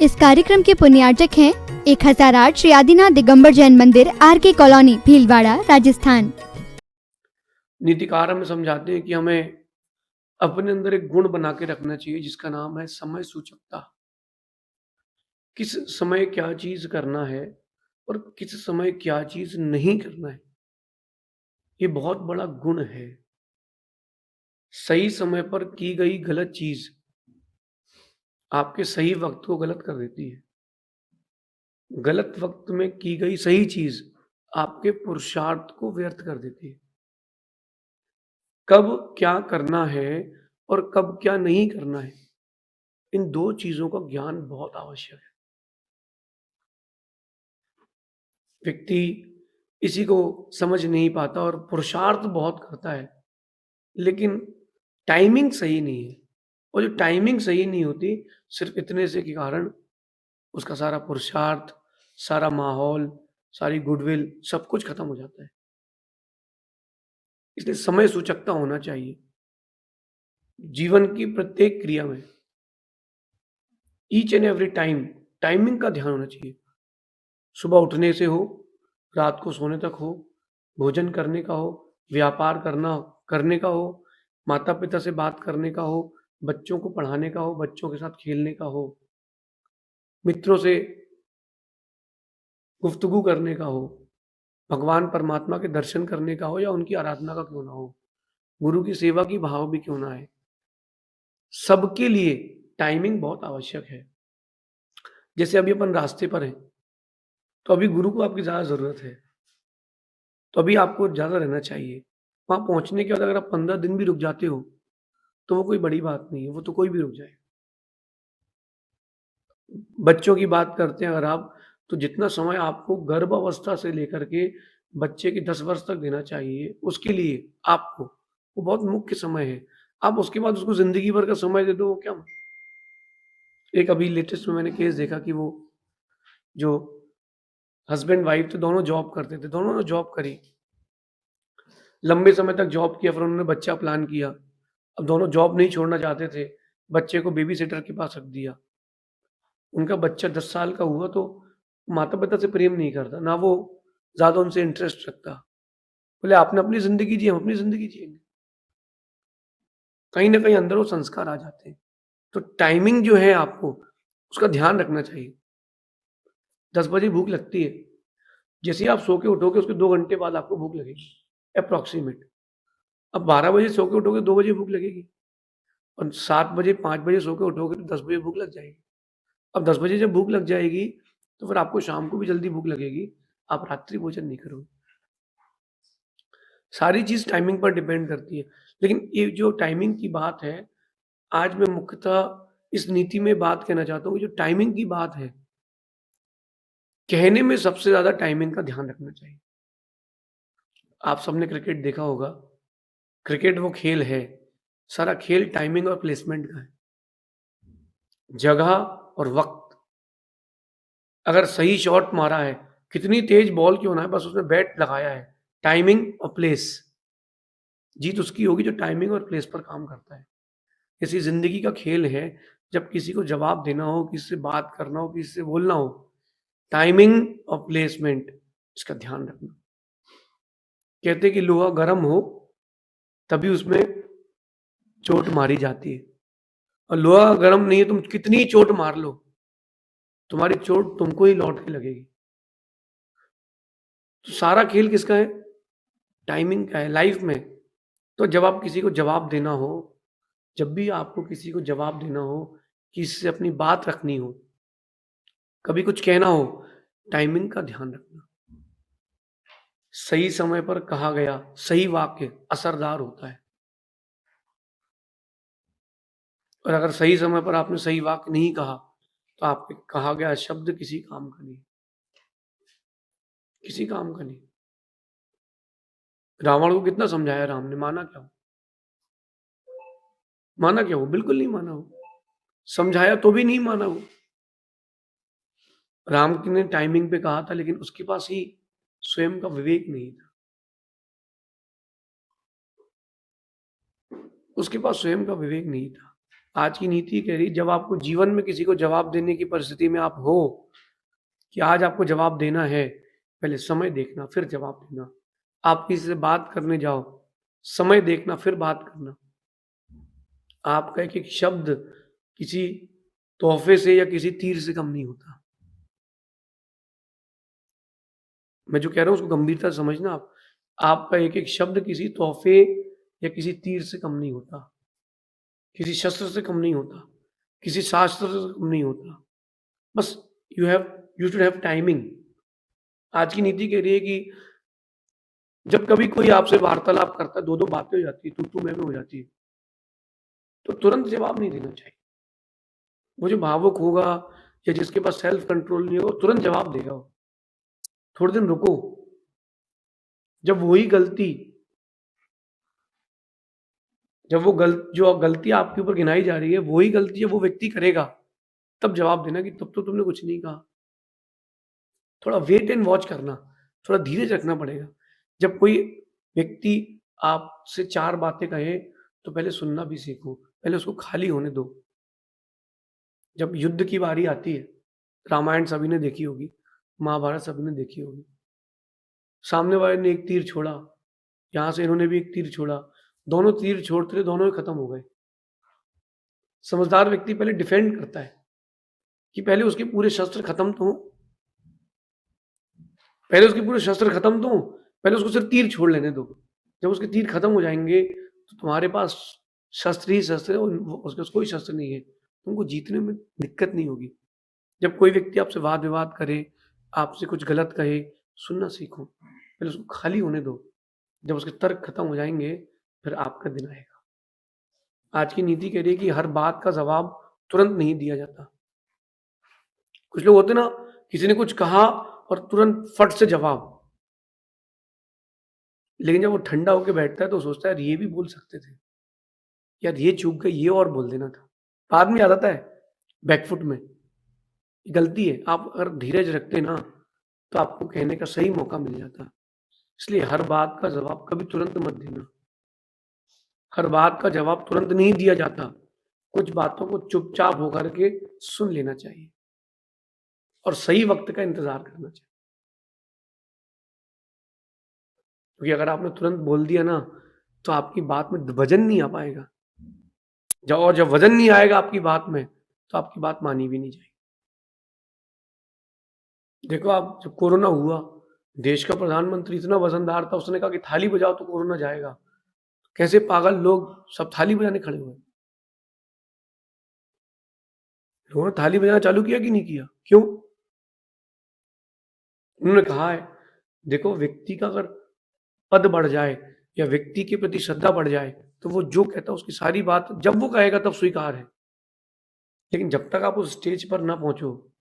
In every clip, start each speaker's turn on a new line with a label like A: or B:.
A: इस कार्यक्रम के पुण्यार्चक हैं 1008 श्री आदिनाथ दिगंबर जैन मंदिर, RK कॉलोनी, भीलवाड़ा, राजस्थान।
B: नीतिकार हमें समझाते हैं कि हमें अपने अंदर एक गुण बना के रखना चाहिए जिसका नाम है समय सूचकता। किस समय क्या चीज करना है और किस समय क्या चीज नहीं करना है, ये बहुत बड़ा गुण है। सही समय पर की गई गलत चीज आपके सही वक्त को गलत कर देती है। गलत वक्त में की गई सही चीज आपके पुरुषार्थ को व्यर्थ कर देती है। कब क्या करना है और कब क्या नहीं करना है, इन दो चीजों का ज्ञान बहुत आवश्यक है। व्यक्ति इसी को समझ नहीं पाता और पुरुषार्थ बहुत करता है, लेकिन टाइमिंग सही नहीं है। और जो टाइमिंग सही नहीं होती, सिर्फ इतने से के कारण उसका सारा पुरुषार्थ, सारा माहौल, सारी गुडविल सब कुछ खत्म हो जाता है। इसलिए समय सूचकता होना चाहिए जीवन की प्रत्येक क्रिया में। Each and every time timing का ध्यान होना चाहिए। सुबह उठने से हो, रात को सोने तक हो, भोजन करने का हो, व्यापार करने का हो, माता पिता से बात करने का हो, बच्चों को पढ़ाने का हो, बच्चों के साथ खेलने का हो, मित्रों से गुफ्तगू करने का हो, भगवान परमात्मा के दर्शन करने का हो या उनकी आराधना का क्यों ना हो, गुरु की सेवा की भाव भी क्यों ना है, सबके लिए टाइमिंग बहुत आवश्यक है। जैसे अभी अपन रास्ते पर हैं, तो अभी गुरु को आपकी ज्यादा जरूरत है, तो अभी आपको ज्यादा रहना चाहिए। वहां पहुंचने के बाद अगर आप 15 दिन भी रुक जाते हो तो वो कोई बड़ी बात नहीं है, वो तो कोई भी रुक जाए। बच्चों की बात करते हैं अगर आप, तो जितना समय आपको गर्भ अवस्था से लेकर के बच्चे के 10 वर्ष तक देना चाहिए, उसके लिए आपको वो बहुत मुख्य समय है। आप उसके बाद उसको जिंदगी भर का समय दे दो, वो क्या एक अभी लेटेस्ट में मैंने केस देखा कि वो जो हस्बैंड वाइफ थे, दोनों जॉब करते थे, दोनों ने जॉब करी, लंबे समय तक जॉब किया, फिर उन्होंने बच्चा प्लान किया। अब दोनों जॉब नहीं छोड़ना चाहते थे, बच्चे को बेबी सिटर के पास रख दिया। उनका बच्चा 10 साल का हुआ तो माता पिता से प्रेम नहीं करता, ना वो ज्यादा उनसे इंटरेस्ट रखता। बोले आपने अपनी जिंदगी जी, हम अपनी जिंदगी जिएंगे। कहीं ना कहीं अंदर वो संस्कार आ जाते हैं। तो टाइमिंग जो है आपको उसका ध्यान रखना चाहिए। 10 बजे भूख लगती है, जैसे ही आप सो के उठोगे उसके 2 घंटे बाद आपको भूख लगेगी अप्रोक्सीमेट। अब 12 बजे सो के उठोगे 2 बजे भूख लगेगी, और 7 बजे 5 बजे सो के उठोगे तो 10 बजे भूख लग जाएगी। अब 10 बजे जब भूख लग जाएगी तो फिर आपको शाम को भी जल्दी भूख लगेगी, आप रात्रि भोजन नहीं करोगे। सारी चीज टाइमिंग पर डिपेंड करती है। लेकिन ये जो टाइमिंग की बात है, आज मैं मुख्यतः इस नीति में बात कहना चाहता हूँ कि जो टाइमिंग की बात है, कहने में सबसे ज्यादा टाइमिंग का ध्यान रखना चाहिए। आप सबने क्रिकेट देखा होगा, क्रिकेट वो खेल है, सारा खेल टाइमिंग और प्लेसमेंट का है। जगह और वक्त, अगर सही शॉट मारा है, कितनी तेज बॉल क्यों ना है, बस उसमें बैट लगाया है, टाइमिंग और प्लेस, जीत उसकी होगी जो टाइमिंग और प्लेस पर काम करता है। इसी जिंदगी का खेल है, जब किसी को जवाब देना हो, किसी से बात करना हो, किसी से बोलना हो, टाइमिंग और प्लेसमेंट इसका ध्यान रखना। कहते कि लोहा गर्म हो तभी उसमें चोट मारी जाती है, और लोहा गर्म नहीं है, तुम कितनी चोट मार लो, तुम्हारी चोट तुमको ही लौट के लगेगी। तो सारा खेल किसका है? टाइमिंग का है लाइफ में। तो जब आप किसी को जवाब देना हो, जब भी आपको किसी को जवाब देना हो, किसी से अपनी बात रखनी हो, कभी कुछ कहना हो, टाइमिंग का ध्यान रखना। सही समय पर कहा गया सही वाक्य असरदार होता है, और अगर सही समय पर आपने सही वाक्य नहीं कहा तो आपके कहा गया शब्द किसी काम का नहीं, किसी काम का नहीं। रावण को कितना समझाया राम ने, माना क्या? माना क्या? वो बिल्कुल नहीं माना। वो समझाया तो भी नहीं माना। वो राम ने टाइमिंग पे कहा था, लेकिन उसके पास ही स्वयं का विवेक नहीं था। उसके पास स्वयं का विवेक नहीं था। आज की नीति कह रही जब आपको जीवन में किसी को जवाब देने की परिस्थिति में आप हो कि आज आपको जवाब देना है, पहले समय देखना फिर जवाब देना। आप किसी से बात करने जाओ, समय देखना फिर बात करना। आपका एक-एक शब्द किसी तोहफ़े से या किसी तीर से कम नहीं होता। मैं जो कह रहा हूँ उसको गंभीरता से समझना आप। आपका एक-एक शब्द किसी तोहफ़े या किसी तीर से कम नहीं होता, किसी शस्त्र से कम नहीं होता, किसी शास्त्र से कम नहीं होता। बस यू शुड हैव टाइमिंग। आज की नीति कह रही है कि जब कभी कोई आपसे वार्तालाप करता है, 2-2 बातें हो जाती है, तू-तू, मैं-मैं हो जाती है, तो तुरंत जवाब नहीं देना चाहिए। वो जो भावुक होगा या जिसके पास सेल्फ कंट्रोल नहीं होगा, वो तुरंत जवाब देगा वो। थोड़े दिन रुको, जब वही गलती जब वो जो गलती आपके ऊपर गिनाई जा रही है, वही गलती जब वो व्यक्ति करेगा, तब जवाब देना कि तब तो तुमने कुछ नहीं कहा। थोड़ा वेट एंड वॉच करना, थोड़ा धीरज रखना पड़ेगा। जब कोई व्यक्ति आपसे 4 बातें कहे, तो पहले सुनना भी सीखो, पहले उसको खाली होने दो। जब युद्ध की बारी आती है, रामायण सभी ने देखी होगी, महाभारत सभी ने देखी होगी। सामने वाले ने एक तीर छोड़ा, यहाँ से इन्होंने भी एक तीर छोड़ा, दोनों तीर छोड़ते रहे, दोनों ही खत्म हो गए। समझदार व्यक्ति पहले डिफेंड करता है, कि पहले उसके पूरे शस्त्र खत्म तो हों। पहले उसके पूरे शस्त्र खत्म तो हों, पहले उसको सिर्फ तीर छोड़ लेने दो। जब उसके तीर खत्म हो जाएँगे, तो तुम्हारे पास शस्त्र ही शस्त्र है, उसके पास कोई शस्त्र नहीं है। तुमको जीतने में दिक्कत नहीं होगी। जब कोई व्यक्ति आपसे वाद-विवाद करे, आपसे कुछ गलत कहे, सुनना सीखो। पहले उसको खाली होने दो। जब उसके तर्क खत्म हो जाएँगे, फिर आपका दिन आएगा। आज की नीति कह रही है कि हर बात का जवाब तुरंत नहीं दिया जाता। कुछ लोग होते हैं ना, किसी ने कुछ कहा और तुरंत फट से जवाब। लेकिन जब वो ठंडा होके बैठता है तो सोचता है यार ये भी बोल सकते थे। यार ये चूक गई, ये और बोल देना था। बाद में याद आता है बैकफुट में। गलती है, आप अगर धीरज रखते ना, तो आपको कहने का सही मौका मिल जाता। इसलिए हर बात का जवाब कभी तुरंत मत देना। हर बात का जवाब तुरंत नहीं दिया जाता। कुछ बातों को चुपचाप होकर के सुन लेना चाहिए और सही वक़्त का इंतज़ार करना चाहिए। क्योंकि अगर आपने तुरंत बोल दिया ना, तो आपकी बात में वज़न नहीं आ पाएगा। जब वज़न नहीं आएगा आपकी बात में, तो आपकी बात मानी भी नहीं जाएगी। देखो आप जब कोरोना हुआ, देश का प्रधानमंत्री इतना वज़नदार था, उसने कहा कि थाली बजाओ तो कोरोना जाएगा। कैसे पागल लोग सब थाली बजाने खड़े हुए। लोगों ने थाली बजाना चालू किया कि नहीं किया? क्यों? उन्होंने कहा है, देखो व्यक्ति का अगर पद बढ़ जाए या व्यक्ति के प्रति श्रद्धा बढ़ जाए, तो वो जो कहता है उसकी सारी बात जब वो कहेगा तब स्वीकार है। लेकिन जब तक आप उस स्टेज पर ना पहुँचो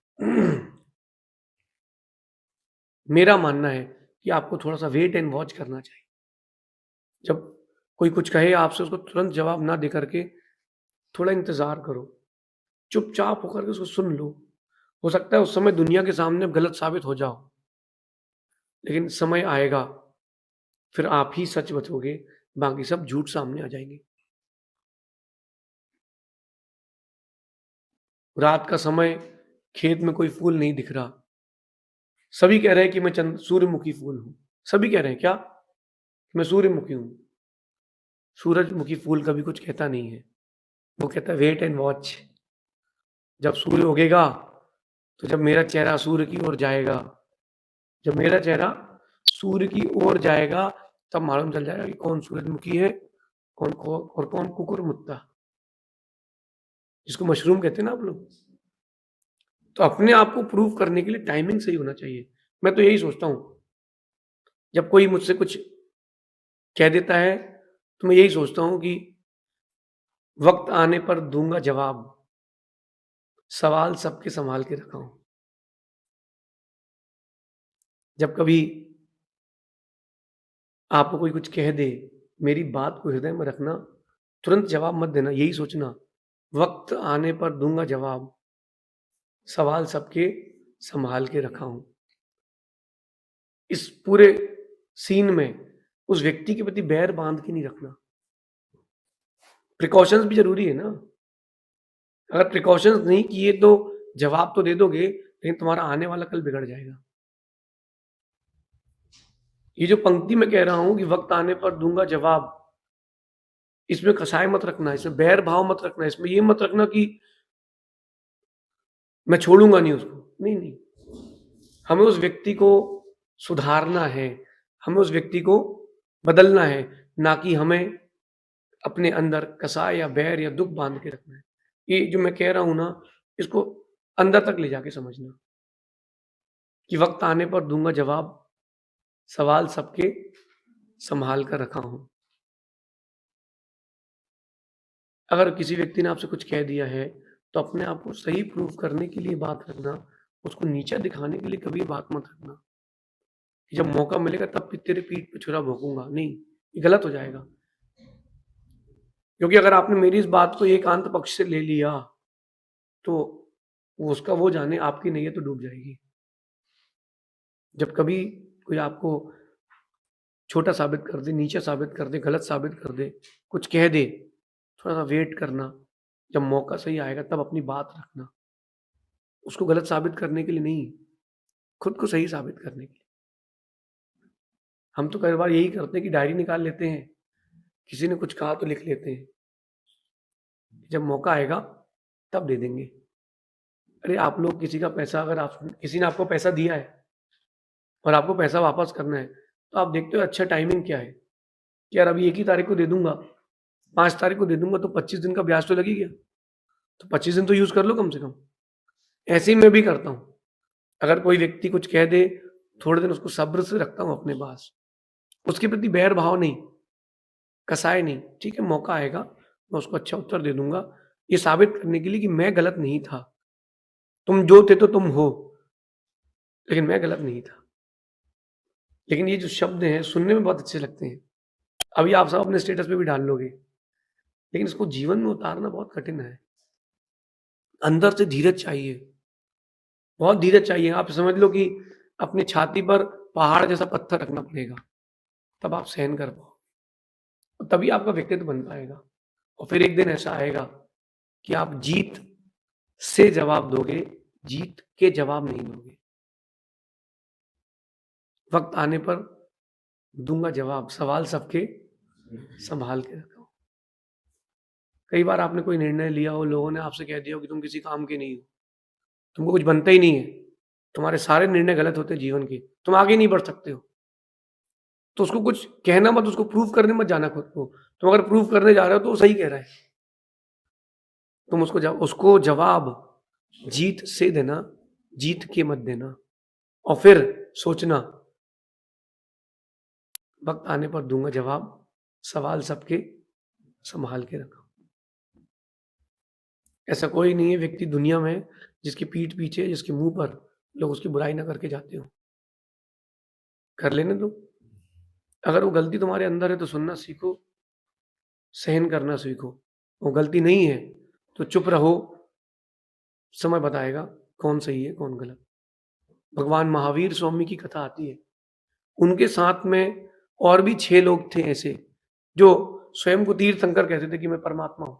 B: मेरा मानना है कि आपको थोड़ा-सा वेट एंड वॉच करना चाहिए। जब कोई कुछ कहे आपसे उसको तुरंत जवाब ना दे करके थोड़ा इंतज़ार करो। चुपचाप होकर के उसको सुन लो। हो सकता है उस समय दुनिया के सामने गलत साबित हो जाओ। लेकिन समय आएगा, फिर आप ही सच बचोगे, बाकी सब झूठ सामने आ जाएँगे। रात का समय खेत में कोई फूल नहीं दिख रहा। सभी कह रहे हैं कि मैं सूर्यमुखी फूल हूँ। सभी कह रहे हैं क्या? मैं सूर्यमुखी हूँ। सूरजमुखी फूल कभी कुछ कहता नहीं है। वो कहता है वेट एंड वॉच। जब सूर्य उगेगा, तो जब मेरा चेहरा सूर्य की ओर जाएगा, जब मेरा चेहरा सूर्य की ओर जाएगा, तब मालूम चल जाएगा कि कौन सूरजमुखी है, कौन कुकुरमुत्ता, जिसको मशरूम कहते हैं ना आप लोग। तो अपने आप को प्रूव करने के लिए टाइमिंग सही होना चाहिए। मैं तो यही सोचता हूँ, जब कोई मुझसे कुछ कह देता है, तो मैं यही सोचता हूँ कि वक़्त आने पर दूँगा जवाब, सवाल सबके सँभाल के रखा हूँ। जब कभी आपको कोई कुछ कह दे, मेरी बात को हृदय में रखना, तुरंत जवाब मत देना, यही सोचना, वक़्त आने पर दूँगा जवाब, सवाल सबके सँभाल के रखा हूँ। इस पूरे सीन में उस व्यक्ति के प्रति बैर बाँध के नहीं रखना। प्रिकॉशंस भी ज़रूरी है ना। अगर प्रिकॉशंस नहीं किए तो जवाब तो दे दोगे, लेकिन तुम्हारा आने वाला कल बिगड़ जाएगा। ये जो पंक्ति मैं कह रहा हूं कि वक्त आने पर दूंगा जवाब, इसमें कसाय मत रखना, इसमें बैर भाव मत रखना, इसमें ये मत रखना कि मैं छोड़ूंगा नहीं उसको। नहीं नहीं, हमें उस व्यक्ति को सुधारना है, हमें उस व्यक्ति को बदलना है, ना कि हमें अपने अंदर कसाय या बैर या दुख बांध के रखना है। ये जो मैं कह रहा हूं ना, इसको अंदर तक ले जाके समझना कि वक्त आने पर दूंगा जवाब, सवाल सबके संभाल कर रखा हूं। अगर किसी व्यक्ति ने आपसे कुछ कह दिया है तो अपने आप को सही प्रूव करने के लिए बात रखना, उसको नीचा दिखाने के लिए कभी बात मत रखना कि जब मौका मिलेगा तब भी तेरे पीठ पे छुरा भोंकूंगा। नहीं, ये गलत हो जाएगा। क्योंकि अगर आपने मेरी इस बात को एकांत पक्ष से ले लिया तो वो उसका वो जाने, आपकी नहीं है तो डूब जाएगी। जब कभी कोई आपको छोटा साबित कर दे, नीचा साबित कर दे, गलत साबित कर दे, कुछ कह दे, थोड़ा सा वेट करना, जब मौका सही आएगा तब अपनी बात रखना। उसको गलत साबित करने के लिए नहीं, खुद को सही साबित करने के लिए। हम तो कई बार यही करते हैं कि डायरी निकाल लेते हैं, किसी ने कुछ कहा तो लिख लेते हैं, जब मौका आएगा तब दे देंगे। अरे आप लोग किसी का पैसा, अगर आप किसी ने आपको पैसा दिया है और आपको पैसा वापस करना है, तो आप देखते हो अच्छा टाइमिंग क्या है कि यार अभी 1 ही तारीख को दे दूंगा, 5 तारीख को दे दूंगा तो 25 दिन का ब्याज तो लग ही गया, तो 25 दिन तो यूज कर लो कम से कम। ऐसे ही मैं भी करता हूँ। अगर कोई व्यक्ति कुछ कह दे, थोड़े दिन उसको सब्र से रखता हूँ अपने पास, उसके प्रति बैर भाव नहीं, कसाय नहीं। ठीक है, मौका आएगा मैं उसको अच्छा उत्तर दे दूंगा, ये साबित करने के लिए कि मैं गलत नहीं था। तुम जो थे तो तुम हो, लेकिन मैं गलत नहीं था। लेकिन ये जो शब्द हैं सुनने में बहुत अच्छे लगते हैं, अभी आप सब अपने स्टेटस पे भी डाल लोगे, लेकिन इसको जीवन में उतारना बहुत कठिन है। अंदर से धीरज चाहिए, बहुत धीरज चाहिए। आप समझ लो कि अपनी छाती पर पहाड़ जैसा पत्थर रखना पड़ेगा, तब आप सहन कर पाओ, और तभी आपका व्यक्तित्व बन पाएगा। और फिर एक दिन ऐसा आएगा कि आप जीत से जवाब दोगे, जीत के जवाब नहीं दोगे। वक्त आने पर दूंगा जवाब, सवाल सबके संभाल के रखो। कई बार आपने कोई निर्णय लिया हो, लोगों ने आपसे कह दिया हो कि तुम किसी काम के नहीं हो, तुमको कुछ बनता ही नहीं है, तुम्हारे सारे निर्णय गलत होते हैं जीवन के, तुम आगे नहीं बढ़ सकते हो। तो उसको कुछ कहना मत, उसको प्रूव करने मत जाना खुद को। तुम अगर प्रूव करने जा रहे हो तो वो सही कह रहा है, तुम उसको जवाब जीत से देना, जीत के मत देना। और फिर सोचना, वक्त आने पर दूंगा जवाब, सवाल सबके संभाल के रखो। ऐसा कोई नहीं है व्यक्ति दुनिया में जिसकी पीठ पीछे, जिसके मुंह पर लोग उसकी बुराई ना करके जाते हो। कर लेने दो। अगर वो गलती तुम्हारे अंदर है तो सुनना सीखो, सहन करना सीखो। वो गलती नहीं है तो चुप रहो, समय बताएगा कौन सही है कौन गलत। भगवान महावीर स्वामी की कथा आती है, उनके साथ में और भी 6 लोग थे ऐसे जो स्वयं को तीर्थंकर कहते थे कि मैं परमात्मा हूं,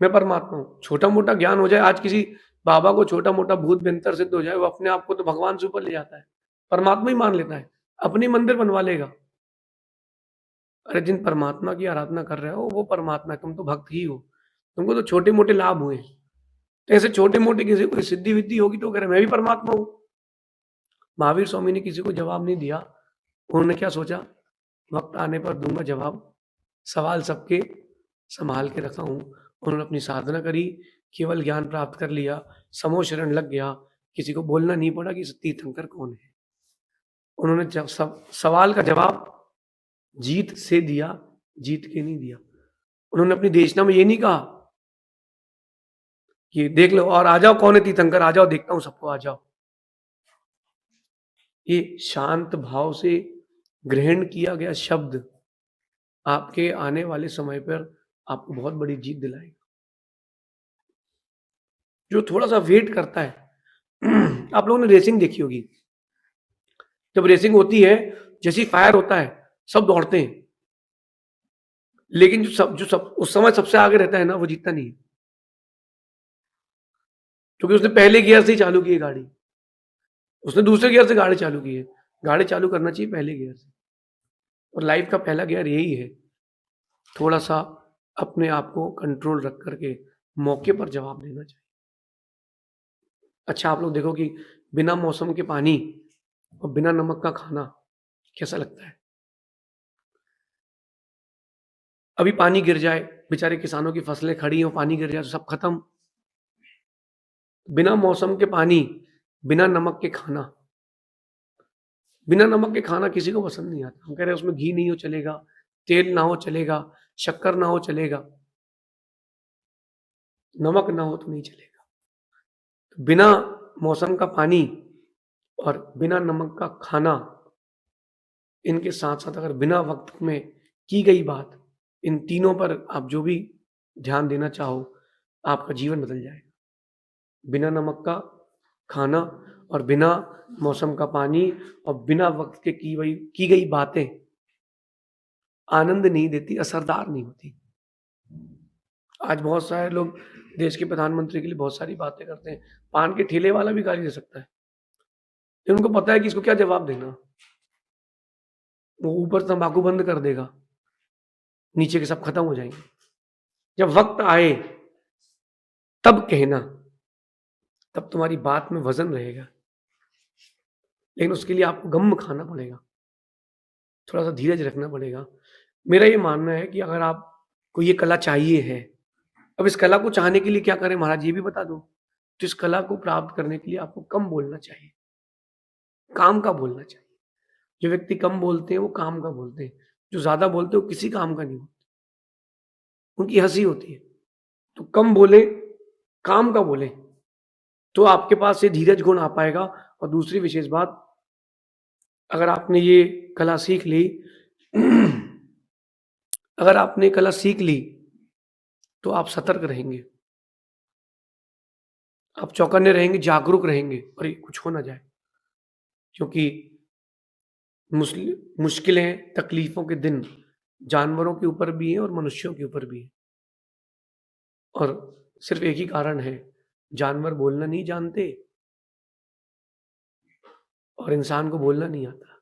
B: मैं परमात्मा हूं। छोटा मोटा ज्ञान हो जाए, आज किसी बाबा को छोटा मोटा भूत व्यंतर सिद्ध हो जाए, वो अपने आप को तो भगवान से ऊपर ले जाता है, परमात्मा ही मान लेता है, अपनी मंदिर बनवा लेगा। अरे जिन परमात्मा की आराधना कर रहे हो वो परमात्मा है, तुम तो भक्त ही हो, तुमको तो छोटे मोटे लाभ हुए। तो ऐसे छोटे मोटे किसी को सिद्धि विद्धि होगी तो कह रहे मैं भी परमात्मा हूं। महावीर स्वामी ने किसी को जवाब नहीं दिया, उन्होंने क्या सोचा, वक्त आने पर दूंगा जवाब, सवाल सबके संभाल के रखा हूं। उन्होंने अपनी साधना करी, केवल ज्ञान प्राप्त कर लिया, समूह शरण लग गया, किसी को बोलना नहीं पड़ा कि तीर्थंकर कौन है। उन्होंने सवाल का जवाब जीत से दिया, जीत के नहीं दिया। उन्होंने अपनी देशना में ये नहीं कहा कि देख लो और आ जाओ कौन है तीर्थंकर, आ जाओ देखता हूं सबको, आ जाओ। ये शांत भाव से ग्रहण किया गया शब्द आपके आने वाले समय पर आपको बहुत बड़ी जीत दिलाएगा। जो थोड़ा सा वेट करता है, आप लोगों ने रेसिंग देखी होगी, जब रेसिंग होती है जैसे ही फायर होता है सब दौड़ते हैं, लेकिन जो सब उस समय सबसे आगे रहता है ना, वो जीतता नहीं है। क्योंकि उसने पहले गियर से ही चालू की है गाड़ी, उसने दूसरे गियर से गाड़ी चालू की है। गाड़ी चालू करना चाहिए पहले गियर से। और लाइफ का पहला गियर यही है, थोड़ा सा अपने आप को कंट्रोल रख करके मौके पर जवाब देना चाहिए। अच्छा, आप लोग देखो कि बिना मौसम के पानी और बिना नमक का खाना कैसा लगता है। अभी पानी गिर जाए, बेचारे किसानों की फसलें खड़ी हो, पानी गिर जाए तो सब खत्म। बिना मौसम के पानी, बिना नमक के खाना। बिना नमक के खाना किसी को पसंद नहीं आता। हम कह रहे हैं उसमें घी नहीं हो चलेगा, तेल ना हो चलेगा, शक्कर ना हो चलेगा, नमक ना हो तो नहीं चलेगा। तो बिना मौसम का पानी और बिना नमक का खाना, इनके साथ साथ अगर बिना वक्त में की गई बात, इन तीनों पर आप जो भी ध्यान देना चाहो, आपका जीवन बदल जाएगा। बिना नमक का खाना और बिना मौसम का पानी और बिना वक्त के की गई बातें आनंद नहीं देती, असरदार नहीं होती। आज बहुत सारे लोग देश के प्रधानमंत्री के लिए बहुत सारी बातें करते हैं। पान के ठेले वाला भी गाली दे सकता है, लेकिन उनको पता है कि इसको क्या जवाब देना। वो ऊपर तंबाकू बंद कर देगा, नीचे के सब खत्म हो जाएंगे। जब वक्त आए तब कहना, तब तुम्हारी बात में वजन रहेगा। लेकिन उसके लिए आपको गम खाना पड़ेगा, थोड़ा सा धीरज रखना पड़ेगा। मेरा ये मानना है कि अगर आपको ये कला चाहिए है, अब इस कला को चाहने के लिए क्या करें महाराज, ये भी बता दो। तो इस कला को प्राप्त करने के लिए आपको कम बोलना चाहिए, काम का बोलना चाहिए। जो व्यक्ति कम बोलते हैं वो काम का बोलते हैं, जो ज्यादा बोलते हैं वो किसी काम का नहीं होते, उनकी हंसी होती है। तो कम बोले, काम का बोले, तो आपके पास ये धीरज गुण आ पाएगा। और दूसरी विशेष बात, अगर आपने ये कला सीख ली अगर आपने कला सीख ली तो आप सतर्क रहेंगे, आप चौकन्ने रहेंगे, जागरूक रहेंगे, और कुछ हो ना जाए। क्योंकि मुश्किलें, तकलीफों के दिन जानवरों के ऊपर भी हैं और मनुष्यों के ऊपर भी है। और सिर्फ एक ही कारण है, जानवर बोलना नहीं जानते और इंसान को बोलना नहीं आता।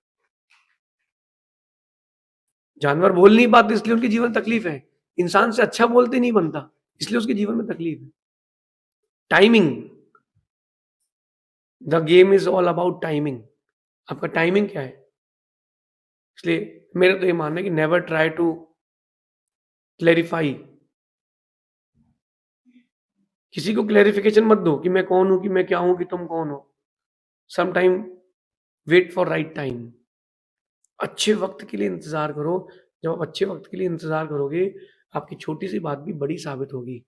B: जानवर बोल नहीं पाते इसलिए उनके जीवन में तकलीफ है, इंसान से अच्छा बोलते नहीं बनता इसलिए उसके जीवन में तकलीफ है। Timing, the game is all about timing. आपका टाइमिंग क्या है? इसलिए मेरा तो ये मानना है कि नेवर ट्राई टू क्लैरिफाई। किसी को क्लैरिफिकेशन मत दो कि मैं कौन हूं, कि मैं क्या हूं, कि तुम कौन हो। Some time wait for right time. अच्छे वक्त के लिए इंतजार करो। जब आप अच्छे वक्त के लिए इंतजार करोगे, आपकी छोटी सी बात भी बड़ी साबित होगी।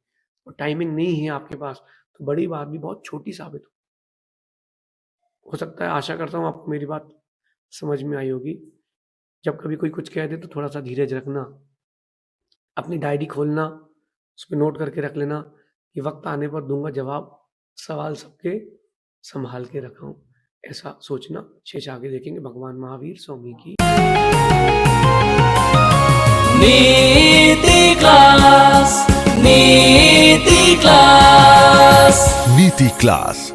B: और टाइमिंग नहीं है आपके पास तो बड़ी बात भी बहुत छोटी साबित हो सकता है। आशा करता हूँ आपको मेरी बात समझ में आई होगी। जब कभी कोई कुछ कह दे तो थोड़ा सा धीरज रखना, अपनी डायरी खोलना, उस पर नोट करके रख लेना कि वक्त आने पर दूंगा जवाब, सवाल सबके संभाल के रखा हूँ, ऐसा सोचना। शेष आगे देखेंगे। भगवान महावीर स्वामी की
C: नीति क्लास, नीति क्लास,
D: नीति क्लास।